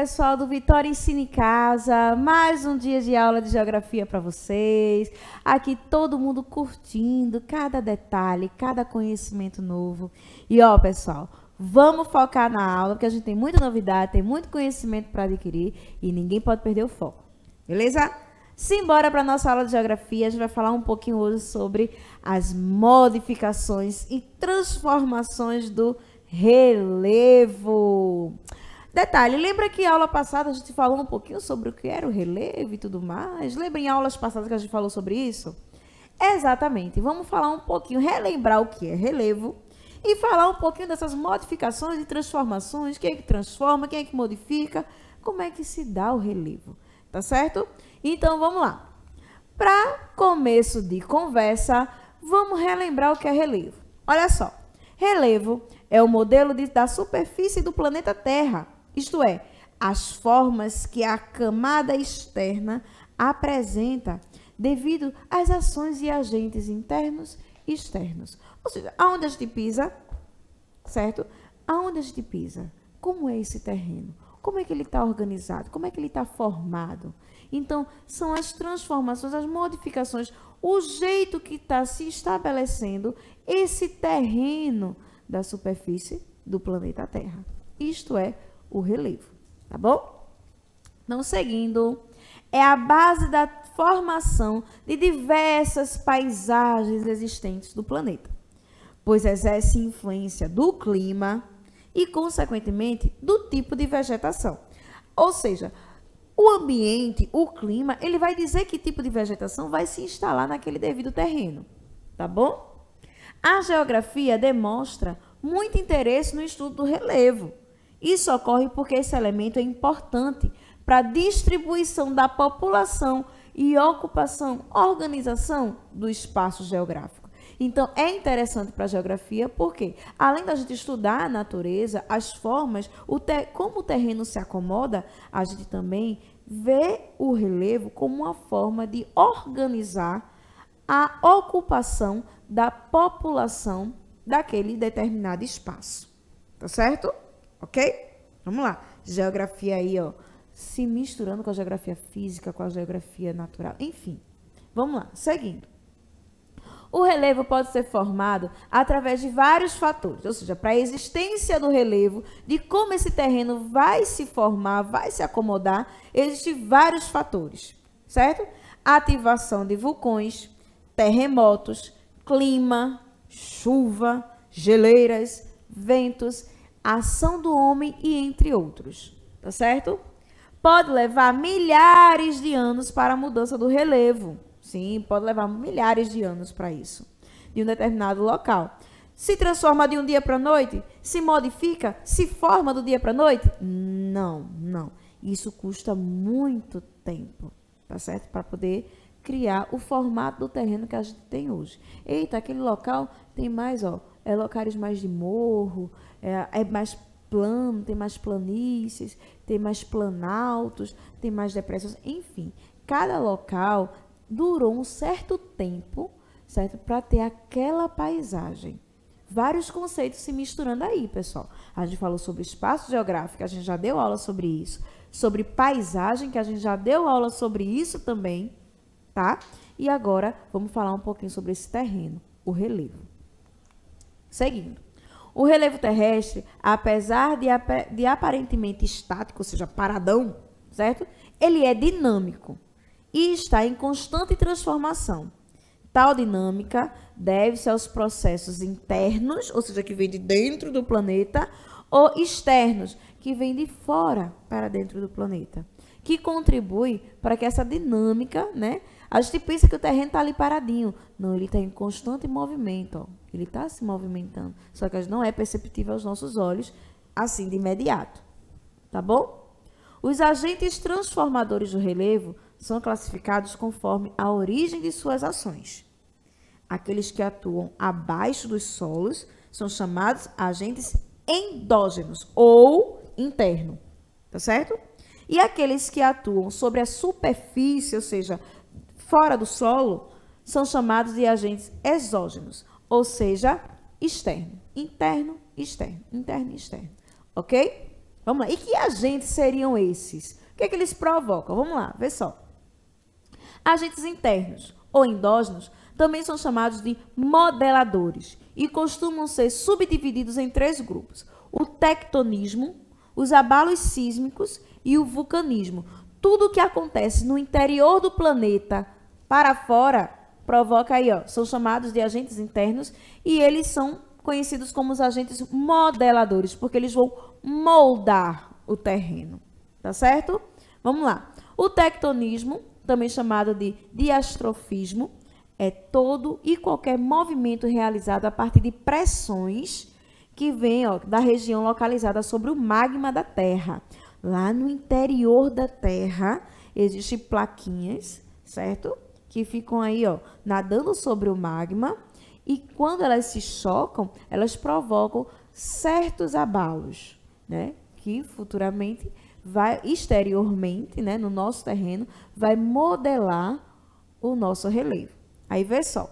pessoal do Vitória Ensina em Casa, mais um dia de aula de geografia para vocês. Aqui todo mundo curtindo cada detalhe, cada conhecimento novo. E ó, pessoal, vamos focar na aula, porque a gente tem muita novidade, tem muito conhecimento para adquirir e ninguém pode perder o foco. Beleza? Simbora para a nossa aula de geografia. A gente vai falar um pouquinho hoje sobre as modificações e transformações do relevo. Detalhe, lembra que a aula passada a gente falou um pouquinho sobre o que era o relevo e tudo mais? Lembra em aulas passadas que a gente falou sobre isso? Exatamente. Vamos falar um pouquinho, relembrar o que é relevo e falar um pouquinho dessas modificações e transformações. Quem é que transforma, quem é que modifica, como é que se dá o relevo, tá certo? Então, vamos lá. Para começo de conversa, vamos relembrar o que é relevo. Olha só, relevo é o modelo da superfície do planeta Terra, isto é, as formas que a camada externa apresenta devido às ações e agentes internos e externos. Ou seja, aonde a gente pisa, certo? Aonde a gente pisa? Como é esse terreno? Como é que ele está organizado? Como é que ele está formado? Então, são as transformações, as modificações, o jeito que está se estabelecendo esse terreno da superfície do planeta Terra. Isto é o relevo, tá bom? Então, seguindo, é a base da formação de diversas paisagens existentes do planeta, pois exerce influência do clima e, consequentemente, do tipo de vegetação. Ou seja, o ambiente, o clima, ele vai dizer que tipo de vegetação vai se instalar naquele devido terreno, tá bom? A geografia demonstra muito interesse no estudo do relevo. Isso ocorre porque esse elemento é importante para a distribuição da população e ocupação, organização do espaço geográfico. Então, é interessante para a geografia porque, além da gente estudar a natureza, as formas, como o terreno se acomoda, a gente também vê o relevo como uma forma de organizar a ocupação da população daquele determinado espaço. Tá certo? Ok? Vamos lá. Geografia aí, ó, se misturando com a geografia física, com a geografia natural, enfim. Vamos lá, seguindo. O relevo pode ser formado através de vários fatores, ou seja, para a existência do relevo, de como esse terreno vai se formar, vai se acomodar, existem vários fatores, certo? Ativação de vulcões, terremotos, clima, chuva, geleiras, ventos, ação do homem e entre outros, tá certo? Pode levar milhares de anos para a mudança do relevo. Sim, pode levar milhares de anos para isso, de um determinado local. Se transforma de um dia para a noite? Se modifica? Se forma do dia para a noite? Não, não. Isso custa muito tempo, tá certo? Para poder criar o formato do terreno que a gente tem hoje. Eita, aquele local tem mais, ó, locais mais de morro, é mais plano, tem mais planícies, tem mais planaltos, tem mais depressões, enfim. Cada local durou um certo tempo, certo? Para ter aquela paisagem. Vários conceitos se misturando aí, pessoal. A gente falou sobre espaço geográfico, a gente já deu aula sobre isso. Sobre paisagem, que a gente já deu aula sobre isso também, tá? E agora, vamos falar um pouquinho sobre esse terreno, o relevo. Seguindo. O relevo terrestre, apesar de aparentemente estático, ou seja, paradão, certo? Ele é dinâmico e está em constante transformação. Tal dinâmica deve-se aos processos internos, ou seja, que vem de dentro do planeta, ou externos, que vem de fora para dentro do planeta, que contribui para que essa dinâmica, né? A gente pensa que o terreno está ali paradinho. Não, ele está em constante movimento, ó. Ele está se movimentando, só que não é perceptível aos nossos olhos, assim, de imediato. Tá bom? Os agentes transformadores do relevo são classificados conforme a origem de suas ações. Aqueles que atuam abaixo dos solos são chamados agentes endógenos ou interno, tá certo? E aqueles que atuam sobre a superfície, ou seja, fora do solo, são chamados de agentes exógenos, ou seja, externo, interno, externo, interno e externo, ok? Vamos lá. E que agentes seriam esses? O que é que eles provocam? Vamos lá, vê só. Agentes internos ou endógenos também são chamados de modeladores e costumam ser subdivididos em 3 grupos: o tectonismo, os abalos sísmicos e o vulcanismo. Tudo que acontece no interior do planeta para fora provoca aí, ó, são chamados de agentes internos e eles são conhecidos como os agentes modeladores, porque eles vão moldar o terreno, tá certo? Vamos lá. O tectonismo, também chamado de diastrofismo, é todo e qualquer movimento realizado a partir de pressões que vêm, ó, da região localizada sobre o magma da Terra. Lá no interior da Terra, existem plaquinhas, certo? Que ficam aí, ó, nadando sobre o magma, e quando elas se chocam, elas provocam certos abalos, né? Que futuramente vai, exteriormente, né, no nosso terreno, vai modelar o nosso relevo. Aí vê só.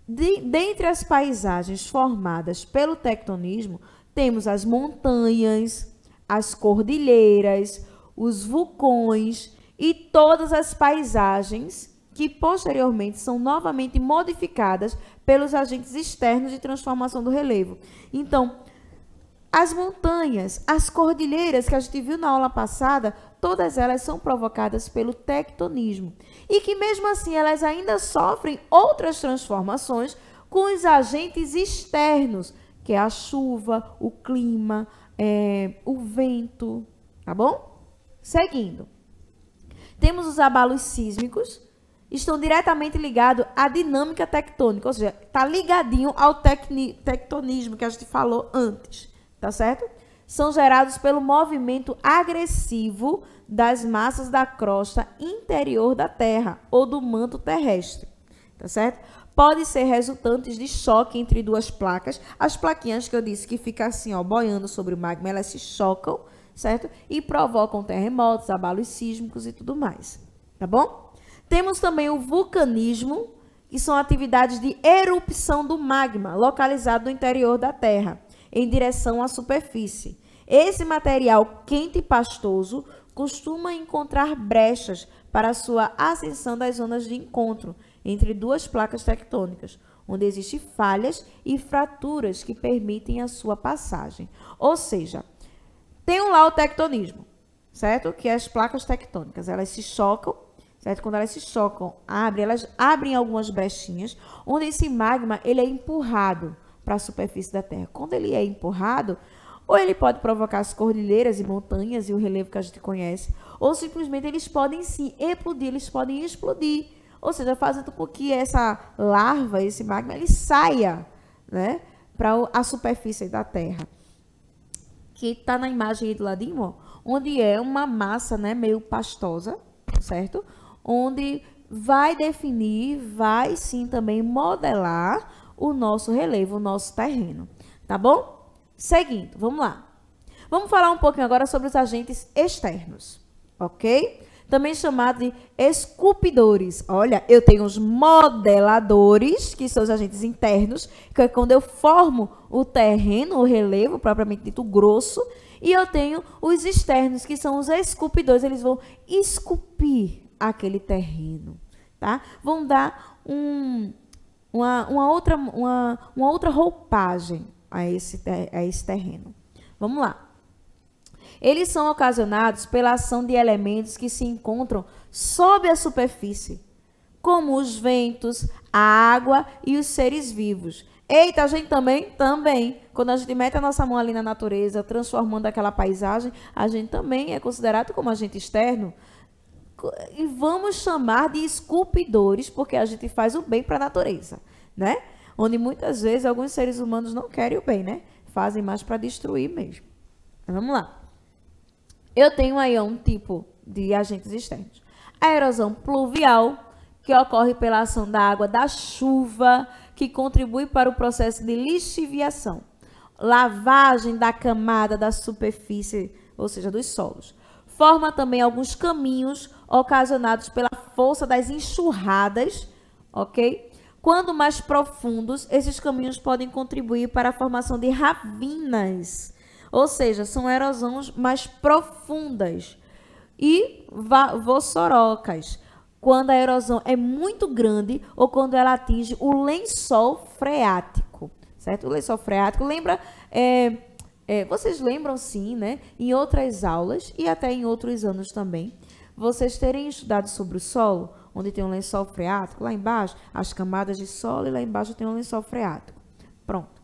Dentre as paisagens formadas pelo tectonismo, temos as montanhas, as cordilheiras, os vulcões e todas as paisagens que posteriormente são novamente modificadas pelos agentes externos de transformação do relevo. Então, as montanhas, as cordilheiras que a gente viu na aula passada, todas elas são provocadas pelo tectonismo. E que mesmo assim elas ainda sofrem outras transformações com os agentes externos, que é a chuva, o clima, o vento, tá bom? Seguindo. Temos os abalos sísmicos, estão diretamente ligados à dinâmica tectônica, ou seja, está ligadinho ao tectonismo que a gente falou antes, tá certo? São gerados pelo movimento agressivo das massas da crosta interior da Terra ou do manto terrestre, tá certo? Pode ser resultantes de choque entre 2 placas. As plaquinhas que eu disse que ficam assim, ó, boiando sobre o magma, elas se chocam, certo? E provocam terremotos, abalos sísmicos e tudo mais, tá bom? Temos também o vulcanismo, que são atividades de erupção do magma localizado no interior da Terra, em direção à superfície. Esse material quente e pastoso costuma encontrar brechas para a sua ascensão das zonas de encontro entre 2 placas tectônicas, onde existem falhas e fraturas que permitem a sua passagem. Ou seja, tem lá o tectonismo, certo? Que é as placas tectônicas, elas se chocam, certo? Quando elas se chocam, elas abrem algumas brechinhas, onde esse magma ele é empurrado para a superfície da Terra. Quando ele é empurrado, ou ele pode provocar as cordilheiras e montanhas e o relevo que a gente conhece, ou simplesmente eles podem sim eclodir, eles podem explodir, ou seja, fazendo com que essa larva, esse magma, ele saia, né, para a superfície da Terra. Que está na imagem aí do ladinho, ó, onde é uma massa, né, meio pastosa, certo? Onde vai definir, vai sim também modelar o nosso relevo, o nosso terreno, tá bom? Seguindo, vamos lá. Vamos falar um pouquinho agora sobre os agentes externos, ok? Também chamado de esculpidores. Olha, eu tenho os modeladores, que são os agentes internos, que é quando eu formo o terreno, o relevo, propriamente dito, grosso, e eu tenho os externos, que são os esculpidores, eles vão esculpir aquele terreno, tá? Vão dar uma outra roupagem a esse terreno. Vamos lá. Eles são ocasionados pela ação de elementos que se encontram sob a superfície, como os ventos, a água e os seres vivos. Eita, a gente também, quando a gente mete a nossa mão ali na natureza, transformando aquela paisagem, a gente também é considerado como agente externo. E vamos chamar de esculpidores, porque a gente faz o bem para a natureza, né? Onde muitas vezes alguns seres humanos não querem o bem, né? Fazem mais para destruir mesmo. Vamos lá. Eu tenho aí um tipo de agentes externos. A erosão pluvial, que ocorre pela ação da água da chuva, que contribui para o processo de lixiviação. Lavagem da camada da superfície, ou seja, dos solos. Forma também alguns caminhos ocasionados pela força das enxurradas, ok? Quando mais profundos, esses caminhos podem contribuir para a formação de ravinas, Ou seja, são erosões mais profundas. E vossorocas, quando a erosão é muito grande ou quando ela atinge o lençol freático, certo? O lençol freático, lembra, vocês lembram sim, né? Em outras aulas e até em outros anos também, vocês terem estudado sobre o solo, onde tem um lençol freático, lá embaixo, as camadas de solo e lá embaixo tem um lençol freático. Pronto.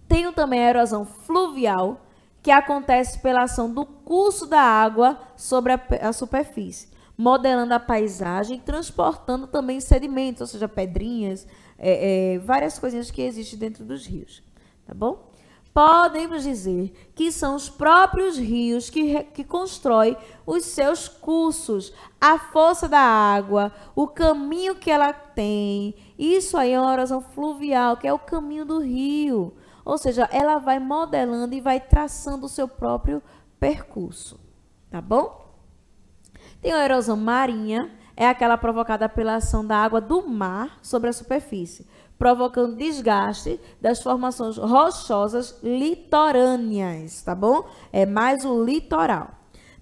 Tem também a erosão fluvial, que acontece pela ação do curso da água sobre a superfície, modelando a paisagem e transportando também sedimentos, ou seja, pedrinhas, várias coisinhas que existem dentro dos rios, tá bom? Podemos dizer que são os próprios rios que constroem os seus cursos, a força da água, o caminho que ela tem. Isso aí é uma erosão fluvial, que é o caminho do rio. Ou seja, ela vai modelando e vai traçando o seu próprio percurso, tá bom? Tem a erosão marinha, é aquela provocada pela ação da água do mar sobre a superfície, provocando desgaste das formações rochosas litorâneas, tá bom? É mais o litoral.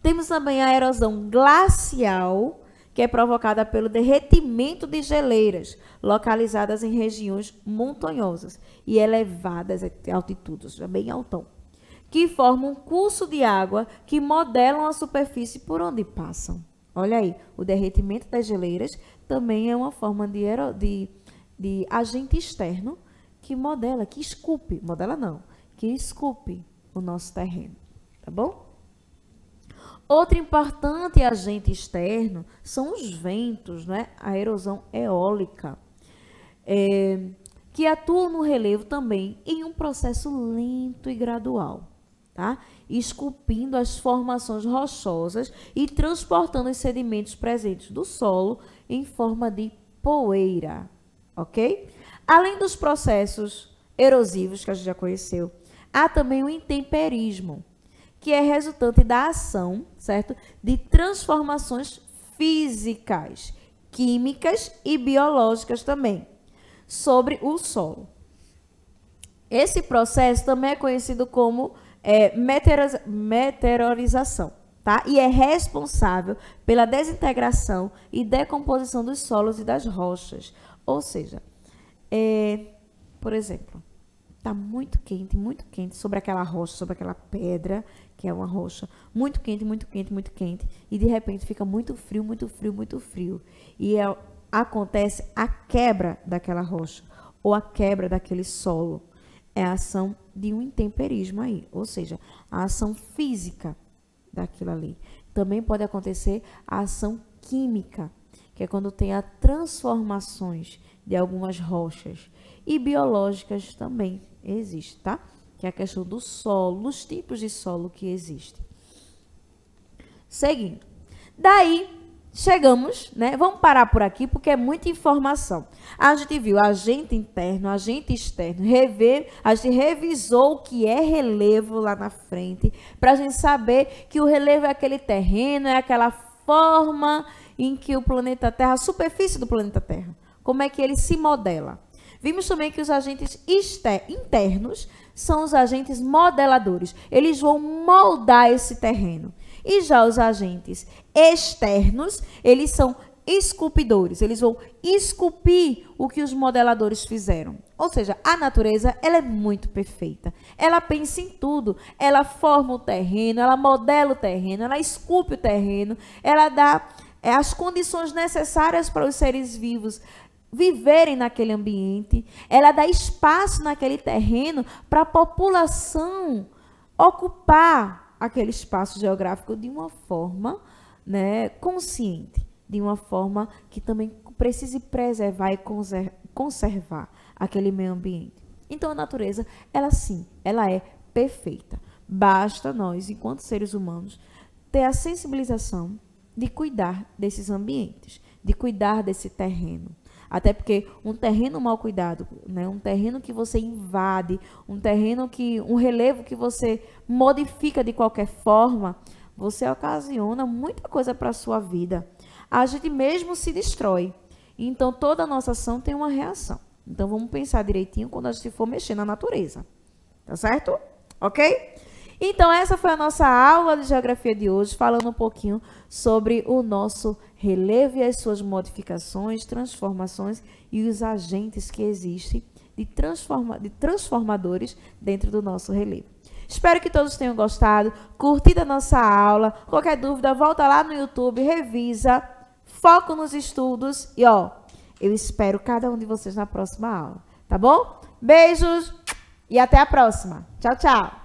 Temos também a erosão glacial, que é provocada pelo derretimento de geleiras, localizadas em regiões montanhosas e elevadas altitudes, já bem altão, que formam um curso de água que modelam a superfície por onde passam. Olha aí, o derretimento das geleiras também é uma forma de agente externo que modela, que esculpe, modela não, que esculpe o nosso terreno, tá bom? Outro importante agente externo são os ventos, né? A erosão eólica, que atuam no relevo também em um processo lento e gradual, tá? Esculpindo as formações rochosas e transportando os sedimentos presentes do solo em forma de poeira, ok? Além dos processos erosivos que a gente já conheceu, há também o intemperismo, que é resultante da ação, certo? De transformações físicas, químicas e biológicas também sobre o solo. Esse processo também é conhecido como meteorização, tá? E é responsável pela desintegração e decomposição dos solos e das rochas. Ou seja, por exemplo, está muito quente sobre aquela rocha, sobre aquela pedra, que é uma rocha, muito quente, e de repente fica muito frio. E acontece a quebra daquela rocha, ou a quebra daquele solo. É a ação de um intemperismo aí, ou seja, a ação física daquilo ali. Também pode acontecer a ação química, que é quando tem as transformações de algumas rochas, e biológicas também existe, tá? Que é a questão do solo, dos tipos de solo que existem. Seguindo. Daí, chegamos, né? Vamos parar por aqui, porque é muita informação. A gente viu agente interno, agente externo, a gente revisou o que é relevo lá na frente, para a gente saber que o relevo é aquele terreno, é aquela forma em que o planeta Terra, a superfície do planeta Terra, como é que ele se modela. Vimos também que os agentes internos são os agentes modeladores. Eles vão moldar esse terreno. E já os agentes externos, eles são esculpidores. Eles vão esculpir o que os modeladores fizeram. Ou seja, a natureza, ela é muito perfeita. Ela pensa em tudo. Ela forma o terreno, ela modela o terreno, ela esculpe o terreno, ela dá as condições necessárias para os seres vivos viverem naquele ambiente, ela dá espaço naquele terreno para a população ocupar aquele espaço geográfico de uma forma, né, consciente, de uma forma que também precise preservar e conservar aquele meio ambiente. Então a natureza, ela sim, ela é perfeita. Basta nós, enquanto seres humanos, ter a sensibilização de cuidar desses ambientes, de cuidar desse terreno. Até porque um terreno mal cuidado, né, um terreno que você invade, um relevo que você modifica de qualquer forma, você ocasiona muita coisa para a sua vida. A gente mesmo se destrói. Então, toda a nossa ação tem uma reação. Então, vamos pensar direitinho quando a gente for mexer na natureza. Tá certo? ok? Então, essa foi a nossa aula de geografia de hoje, falando um pouquinho sobre o nosso relevo e as suas modificações, transformações e os agentes que existem de transformadores dentro do nosso relevo. Espero que todos tenham gostado, curtido a nossa aula. Qualquer dúvida, volta lá no YouTube, revisa, foco nos estudos e, ó, eu espero cada um de vocês na próxima aula, tá bom? Beijos e até a próxima. Tchau, tchau!